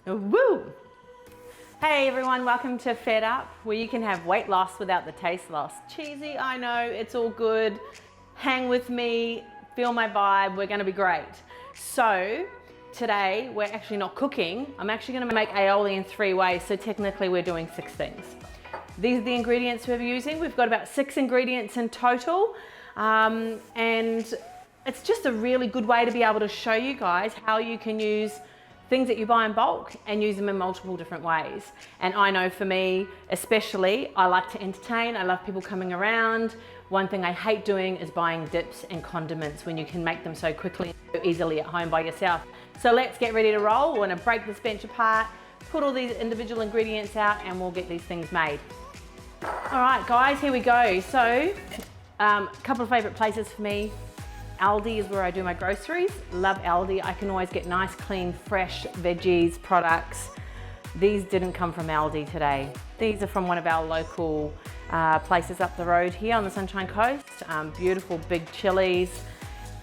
Woo! Hey everyone, welcome to Fed Up, where you can have weight loss without the taste loss. Cheesy, I know, it's all good. Hang with me, feel my vibe, we're gonna be great. So, today we're actually not cooking. I'm actually gonna make aioli in 3 ways, so technically we're doing 6 things. These are the ingredients we're using. We've got about 6 ingredients in total, and it's just a really good way to be able to show you guys how you can use things that you buy in bulk and use them in multiple different ways. And I know for me, especially, I like to entertain. I love people coming around. One thing I hate doing is buying dips and condiments when you can make them so quickly and so easily at home by yourself. So let's get ready to roll. We're gonna break this bench apart, put all these individual ingredients out, and we'll get these things made. All right, guys, here we go. So, a couple of favorite places for me. Aldi is where I do my groceries. Love Aldi. I can always get nice, clean, fresh veggies, products. These didn't come from Aldi today. These are from one of our local places up the road here on the Sunshine Coast. Beautiful big chilies,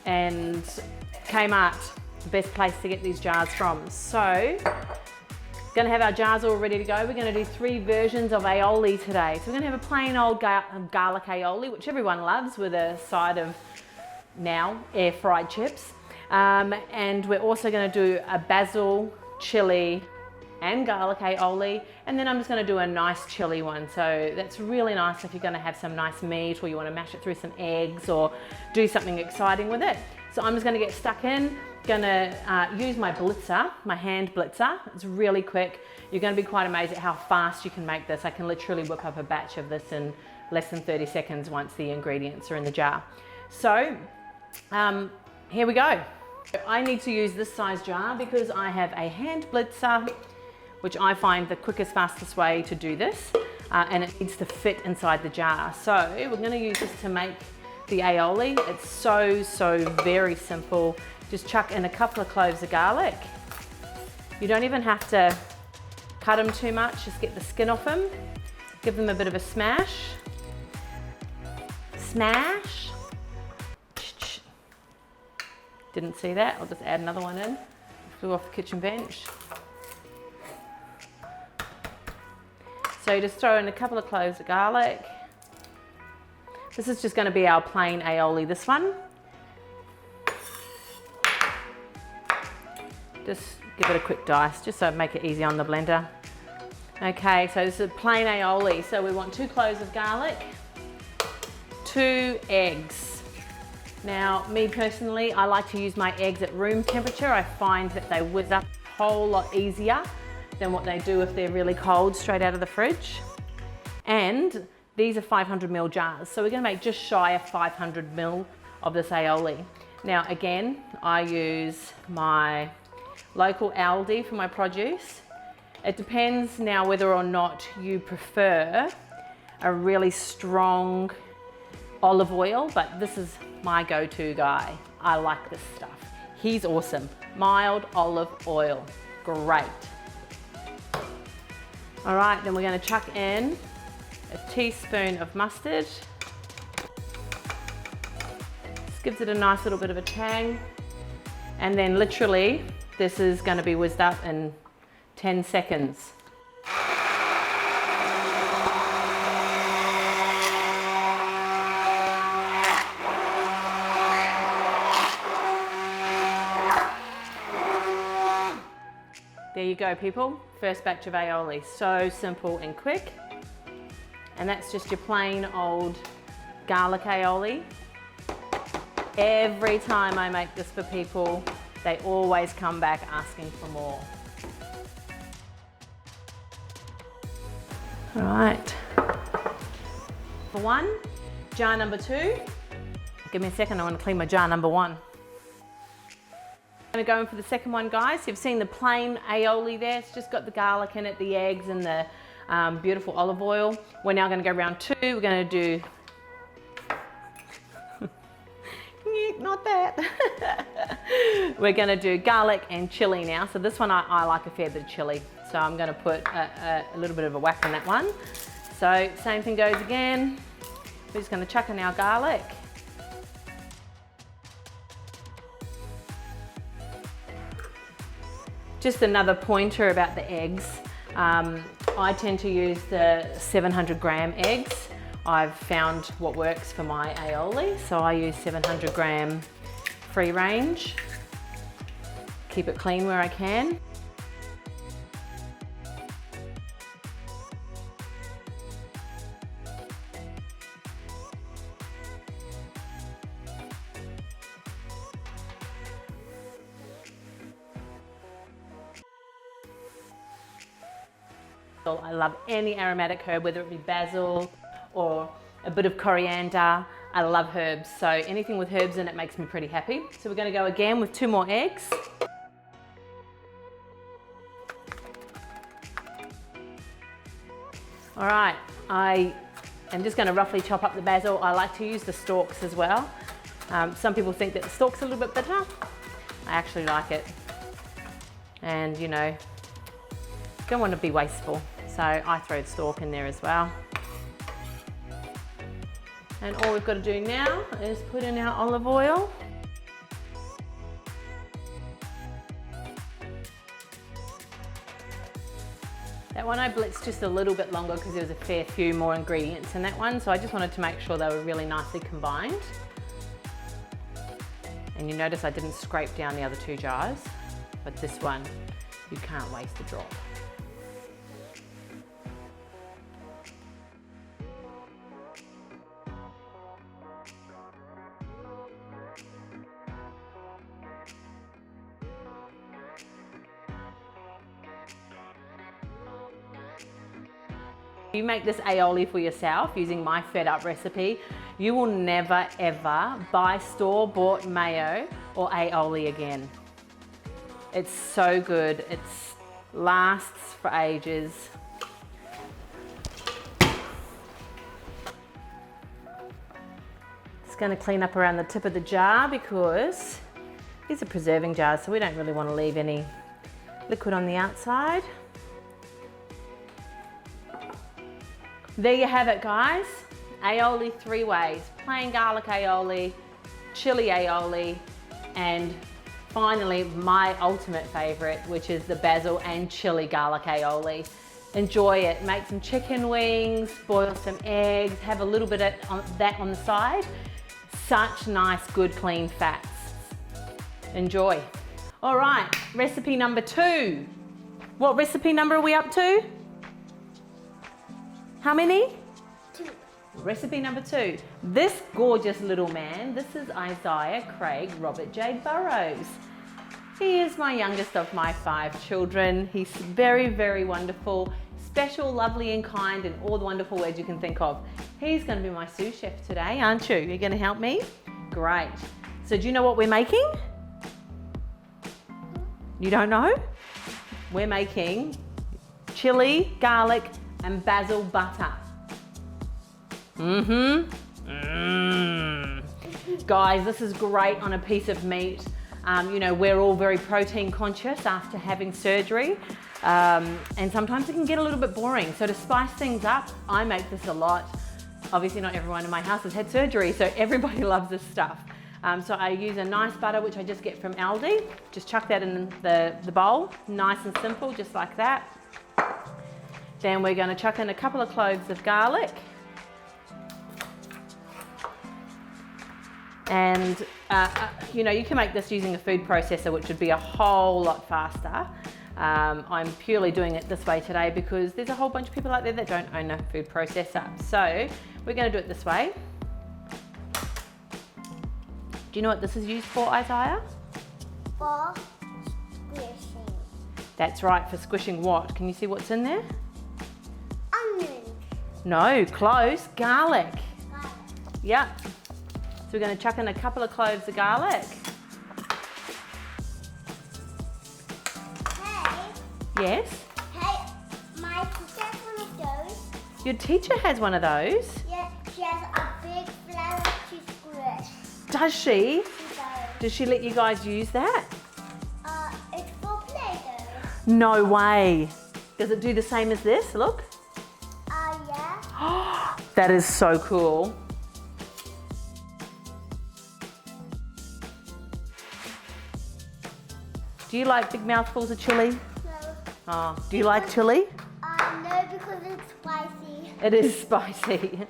and Kmart, the best place to get these jars from. So, gonna have our jars all ready to go. We're gonna do 3 versions of aioli today. So we're gonna have a plain old garlic aioli, which everyone loves, with a side of now air fried chips, and we're also going to do a basil, chili and garlic aioli, and then I'm just going to do a nice chili one. So that's really nice if you're going to have some nice meat, or you want to mash it through some eggs, or do something exciting with it. So I'm just going to get stuck in. Going to use my blitzer, my hand blitzer. It's really quick. You're going to be quite amazed at how fast you can make this. I can literally whip up a batch of this in less than 30 seconds once the ingredients are in the jar. So here we go. I need to use this size jar because I have a hand blitzer, which I find the quickest, fastest way to do this, and it needs to fit inside the jar. So we're going to use this to make the aioli. It's so very simple. Just chuck in a couple of cloves of garlic. You don't even have to cut them too much, just get the skin off them. Give them a bit of a smash. Smash. Didn't see that, I'll just add another one in. Flew off the kitchen bench. So just throw in a couple of cloves of garlic. This is just going to be our plain aioli, this one. Just give it a quick dice, just so make it easy on the blender. Okay, so this is a plain aioli. So we want 2 cloves of garlic, 2 eggs. Now, me personally, I like to use my eggs at room temperature. I find that they whiz up a whole lot easier than what they do if they're really cold straight out of the fridge. And these are 500 ml jars, so we're gonna make just shy of 500 ml of this aioli. Now, again, I use my local Aldi for my produce. It depends now whether or not you prefer a really strong olive oil, but this is my go-to guy. I like this stuff. He's awesome. Mild olive oil, great. All right, then we're gonna chuck in a teaspoon of mustard. This gives it a nice little bit of a tang. And then literally, this is gonna be whizzed up in 10 seconds. There you go, people. First batch of aioli. So simple and quick. And that's just your plain old garlic aioli. Every time I make this for people, they always come back asking for more. All right. For 1, jar number 2. Give me a second, I want to clean my jar number 1. I'm going to go in for the second one, guys. You've seen the plain aioli there. It's just got the garlic in it, the eggs, and the beautiful olive oil. We're now going to go round 2. We're going to do... not that. We're going to do garlic and chili now. So this one, I like a fair bit of chili. So I'm going to put a little bit of a whack on that one. So same thing goes again. We're just going to chuck in our garlic. Just another pointer about the eggs. I tend to use the 700 gram eggs. I've found what works for my aioli, so I use 700 gram free range. Keep it clean where I can. I love any aromatic herb, whether it be basil or a bit of coriander. I love herbs, so anything with herbs in it makes me pretty happy. So we're going to go again with 2 more eggs. All right, I am just going to roughly chop up the basil. I like to use the stalks as well. Some people think that the stalk's a little bit bitter. I actually like it. And you know, don't want to be wasteful, so I throw the stalk in there as well. And all we've got to do now is put in our olive oil. That one I blitzed just a little bit longer because there was a fair few more ingredients in that one, so I just wanted to make sure they were really nicely combined. And you notice I didn't scrape down the other 2 jars, but this one, you can't waste a drop. You make this aioli for yourself using my Fed Up recipe, you will never ever buy store-bought mayo or aioli again. It's so good, it lasts for ages. Just going to clean up around the tip of the jar because these are preserving jars, so we don't really want to leave any liquid on the outside. There you have it, guys. Aioli 3 ways. Plain garlic aioli, chili aioli, and finally my ultimate favorite, which is the basil and chili garlic aioli. Enjoy it. Make some chicken wings, boil some eggs, have a little bit of that on the side. Such nice, good, clean fats. Enjoy. All right, recipe number 2. What recipe number are we up to? How many? 2. Recipe number 2. This gorgeous little man, this is Isaiah Craig Robert J. Burrows. He is my youngest of my 5 children. He's very, very wonderful, special, lovely and kind, and all the wonderful words you can think of. He's going to be my sous chef today, aren't you? You're going to help me? Great. So do you know what we're making? You don't know? We're making chili, garlic, and basil butter. Guys, this is great on a piece of meat. You know, we're all very protein conscious after having surgery, and sometimes it can get a little bit boring. So to spice things up, I make this a lot. Obviously not everyone in my house has had surgery, so everybody loves this stuff. So I use a nice butter, which I just get from Aldi. Just chuck that in the bowl, nice and simple, just like that. Then we're going to chuck in a couple of cloves of garlic. And, you know, you can make this using a food processor, which would be a whole lot faster. I'm purely doing it this way today because there's a whole bunch of people out there that don't own a food processor. So we're going to do it this way. Do you know what this is used for, Isaiah? For squishing. That's right, for squishing what? Can you see what's in there? Onions. No, close, garlic. Garlic. Yep. So we're going to chuck in a couple of cloves of garlic. Hey. Yes? Hey, my teacher has one of those. Your teacher has one of those. Yeah, she has a big flower to squish. Does she? She does. Does she let you guys use that? It's for Play-Doh. No way. Does it do the same as this? Look. Yeah. That is so cool. Do Do you like big mouthfuls of chili? No. Oh, do you like chili? No, because it's spicy. It is spicy.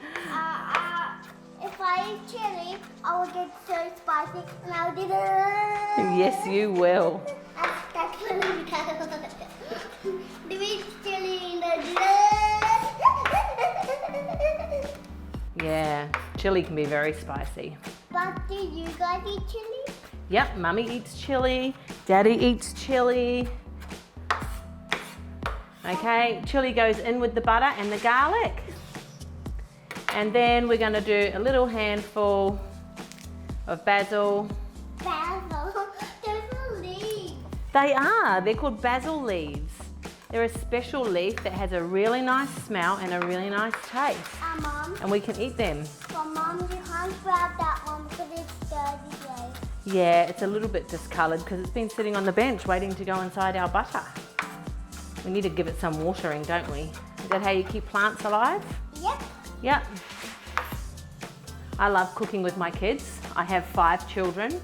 If I eat chili, I will get so spicy and I'll do the... Yes, you will. That's really bad. Do we eat chili in the... Yeah, chili can be very spicy. But do you guys eat chili? Yep, Mummy eats chili, Daddy eats chili. Okay, chili goes in with the butter and the garlic. And then we're going to do a little handful of basil. Basil? Those are leaves. They are, they're called basil leaves. They're a special leaf that has a really nice smell and a really nice taste. Mom, And we can eat them. but Mom, you can't grab that one because it's dirty leaf. Yeah, it's a little bit discoloured because it's been sitting on the bench waiting to go inside our butter. We need to give it some watering, don't we? Is that how you keep plants alive? Yep. Yep. I love cooking with my kids. I have 5 children.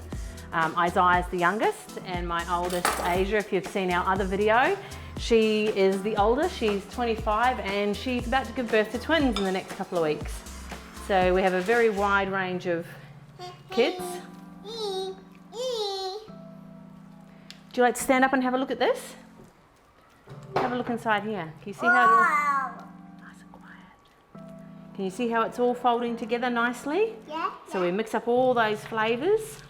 Isaiah's the youngest and my oldest, Asia, if you've seen our other video. She is the oldest, she's 25 and she's about to give birth to twins in the next couple of weeks. So we have a very wide range of kids. Do you like to stand up and have a look at this? Have a look inside here. Can you see how it all... Wow. Nice and quiet. Can you see how it's all folding together nicely? Yeah. So we mix up all those flavours.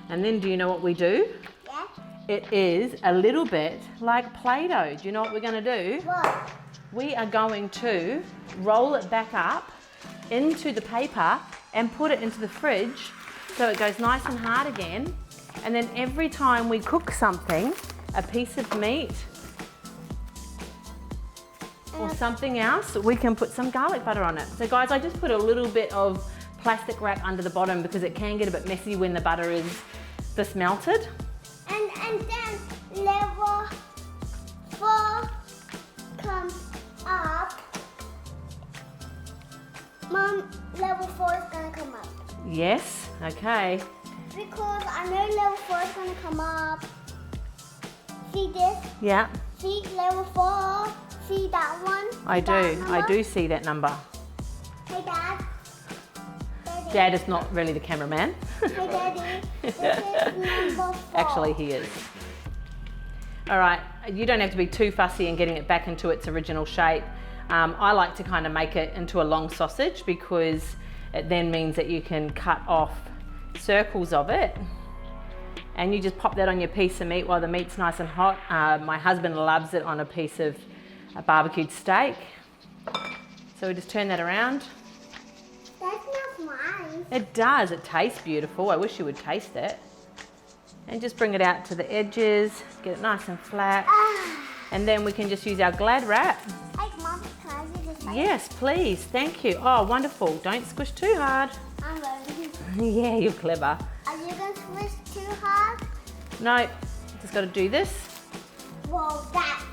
And then do you know what we do? Yeah. It is a little bit like Play-Doh. Do you know what we're going to do? What? We are going to roll it back up into the paper and put it into the fridge so it goes nice and hard again. And then every time we cook something, a piece of meat or something else, we can put some garlic butter on it. So guys, I just put a little bit of plastic wrap under the bottom because it can get a bit messy when the butter is this melted. And then level 4 comes up. Mom, level 4 is gonna come up. Yes, okay. Because I know level 4 is gonna come up. See this? Yeah, See level 4? See that one? I That do. I number? do see that number. Hey Dad. Daddy. Dad is not really the cameraman. Hey Daddy. This is number 4. Actually, he is. All right, you don't have to be too fussy in getting it back into its original shape. I like to kind of make it into a long sausage because it then means that you can cut off circles of it and you just pop that on your piece of meat while the meat's nice and hot. My husband loves it on a piece of a barbecued steak. So we just turn that around. That smells nice. It does, it tastes beautiful. I wish you would taste it. And just bring it out to the edges, get it nice and flat. And then we can just use our Glad wrap. Hey Mom, can I do this? Yes, please, thank you. Oh, wonderful. Don't squish too hard. I'm ready. Yeah, you're clever. Are you gonna twist too hard? No, just got to do this. Whoa, that's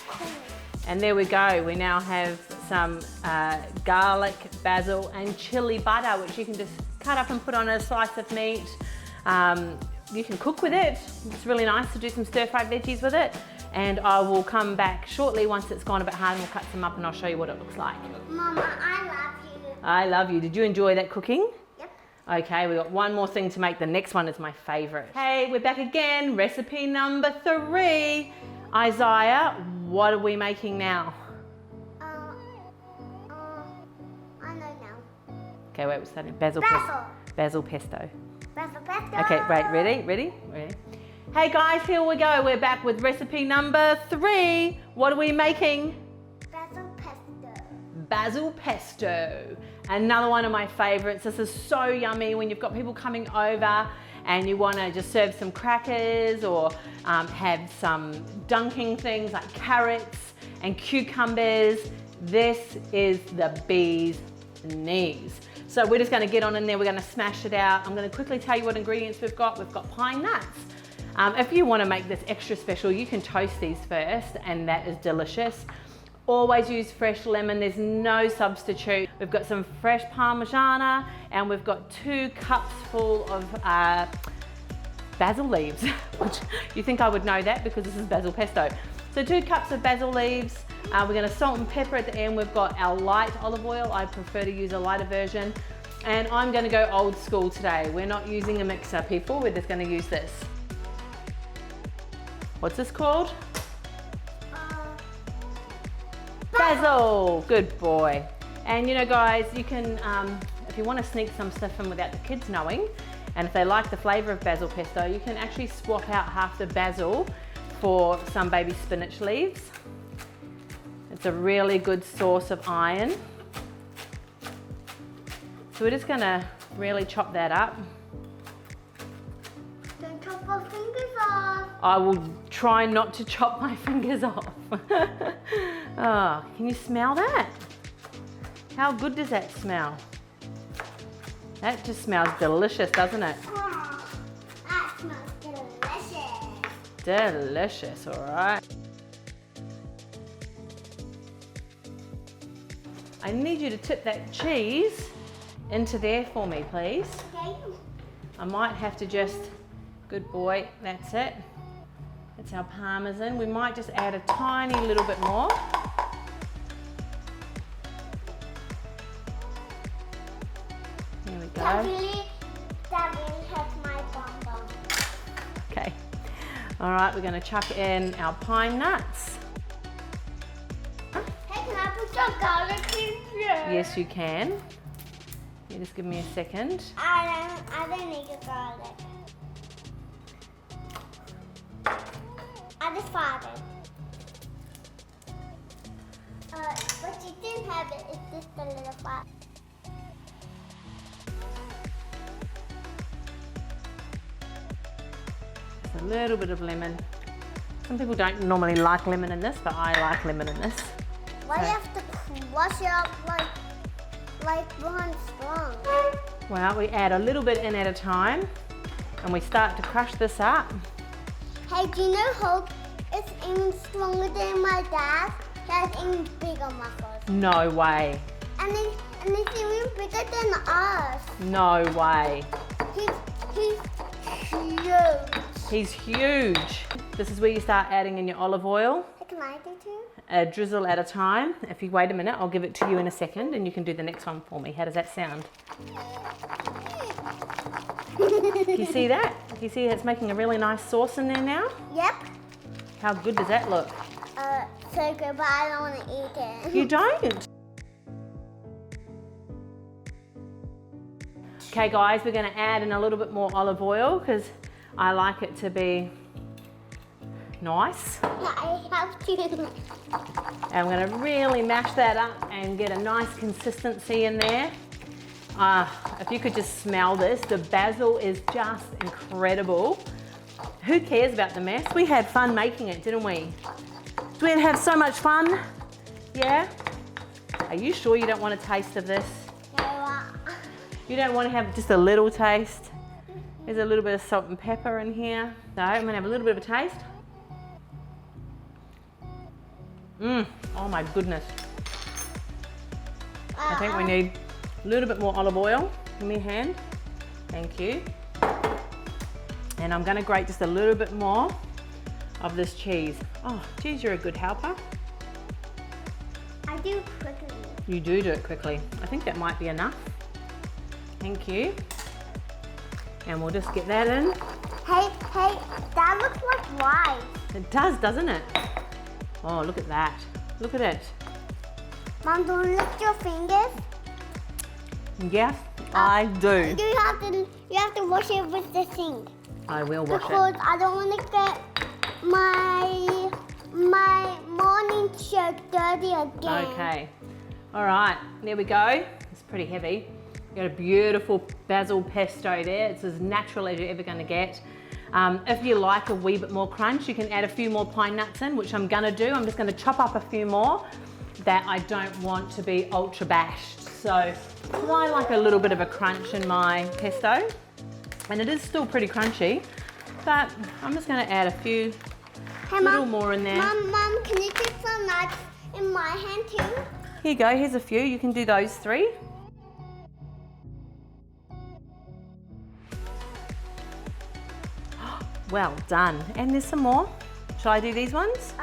cool. And there we go. We now have some garlic, basil and chili butter, which you can just cut up and put on a slice of meat. You can cook with it. It's really nice to do some stir-fried veggies with it. And I will come back shortly once it's gone a bit hard and we'll cut some up and I'll show you what it looks like. Mama, I love you. I love you. Did you enjoy that cooking? Yep. Okay, we've got one more thing to make. The next one is my favorite. Hey, we're back again. Recipe number 3. Isaiah, what are we making now? I know now. Okay, wait, we're starting. Basil pesto. Basil pesto. Okay, right, ready? Hey guys, here we go. We're back with recipe number 3. What are we making? Basil pesto. Basil pesto. Another one of my favorites. This is so yummy when you've got people coming over and you want to just serve some crackers or have some dunking things like carrots and cucumbers. This is the bee's knees. So we're just going to get on in there. We're going to smash it out. I'm going to quickly tell you what ingredients we've got. We've got pine nuts. If you want to make this extra special, you can toast these first and that is delicious. Always use fresh lemon, there's no substitute. We've got some fresh Parmigiana and we've got 2 cups full of basil leaves, which you think I would know that because this is basil pesto. So 2 cups of basil leaves. We're going to salt and pepper at the end. We've got our light olive oil. I prefer to use a lighter version. And I'm going to go old school today. We're not using a mixer, people. We're just going to use this. What's this called? Basil. Good boy. And you know, guys, you can, if you want to sneak some stuff in without the kids knowing, and if they like the flavour of basil pesto, you can actually swap out half the basil for some baby spinach leaves. It's a really good source of iron. So we're just going to really chop that up. Don't chop our fingers off. I will try not to chop my fingers off. Oh, can you smell that? How good does that smell? That just smells delicious, doesn't it? Oh, that smells delicious. Delicious, all right. I need you to tip that cheese into there for me, please. Okay. I might have to just, good boy, that's it. That's our parmesan. We might just add a tiny little bit more. There we go. That really hurts my bum bum. Okay. All right, we're going to chuck in our pine nuts. Hey, can I put some garlic in here? Yes, you can. You just give me a second. I don't need the garlic. I just farted. But you didn't have it. It's just a little fart. Just a little bit of lemon. Some people don't normally like lemon in this, but I like lemon in this. Why do you have to crush it up like one strong? Well, we add a little bit in at a time, and we start to crush this up. Hey, do you know Hope is even stronger than my dad? He has even bigger muscles. No way. And he's even bigger than us. No way. He's huge. He's huge. This is where you start adding in your olive oil. Hey, can I do too? A drizzle at a time. If you wait a minute, I'll give it to you in a second and you can do the next one for me. How does that sound? Can you see that? Can you see it's making a really nice sauce in there now? Yep. How good does that look? So good, but I don't want to eat it. You don't? Okay guys, we're going to add in a little bit more olive oil because I like it to be nice. Yeah, I have to. And we're going to really mash that up and get a nice consistency in there. If you could just smell this, the basil is just incredible. Who cares about the mess? We had fun making it, didn't we? Did we have so much fun? Yeah? Are you sure you don't want a taste of this? You don't want to have just a little taste? There's a little bit of salt and pepper in here. So I'm going to have a little bit of a taste. Oh my goodness. I think we need a little bit more olive oil. Give me a hand. Thank you. And I'm going to grate just a little bit more of this cheese. Oh, geez, you're a good helper. I do it quickly. You do it quickly. I think that might be enough. Thank you. And we'll just get that in. Hey, that looks like rice. It does, doesn't it? Oh, look at that. Look at it. Mom, don't lick your fingers. Yes, I do. You have to wash it with the sink. I will wash Because it. I don't want to get my morning shirt dirty again. Okay. All right, there we go. It's pretty heavy. You got a beautiful basil pesto there. It's as natural as you're ever going to get. If you like a wee bit more crunch, you can add a few more pine nuts in, which I'm going to do. I'm just going to chop up a few more that I don't want to be ultra bashed. So I like a little bit of a crunch in my pesto. And it is still pretty crunchy, but I'm just going to add a few little more in there. Mom, can you get some nuts in my hand too? Here you go, here's a few. You can do those 3. Well done. And there's some more. Shall I do these ones?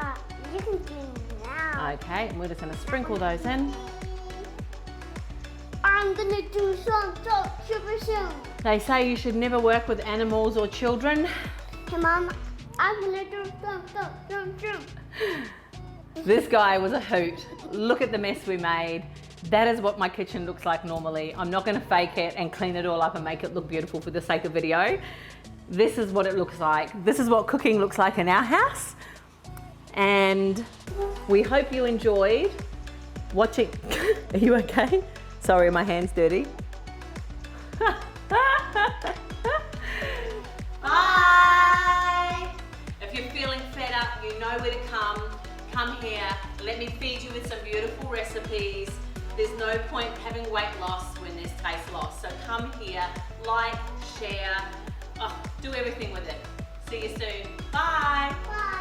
You can do it now. Okay, and we're just gonna sprinkle those in. I'm gonna do some salt super soon. They say you should never work with animals or children. Hey Mom, I'm gonna do some. This guy was a hoot. Look at the mess we made. That is what my kitchen looks like normally. I'm not gonna fake it and clean it all up and make it look beautiful for the sake of video. This is what it looks like. This is what cooking looks like in our house. And we hope you enjoyed watching. Are you okay? Sorry, my hand's dirty. Bye! If you're feeling fed up, you know where to come. Come here, let me feed you with some beautiful recipes. There's no point having weight loss when there's taste loss. So come here, like, share, do everything with it. See you soon. Bye! Bye.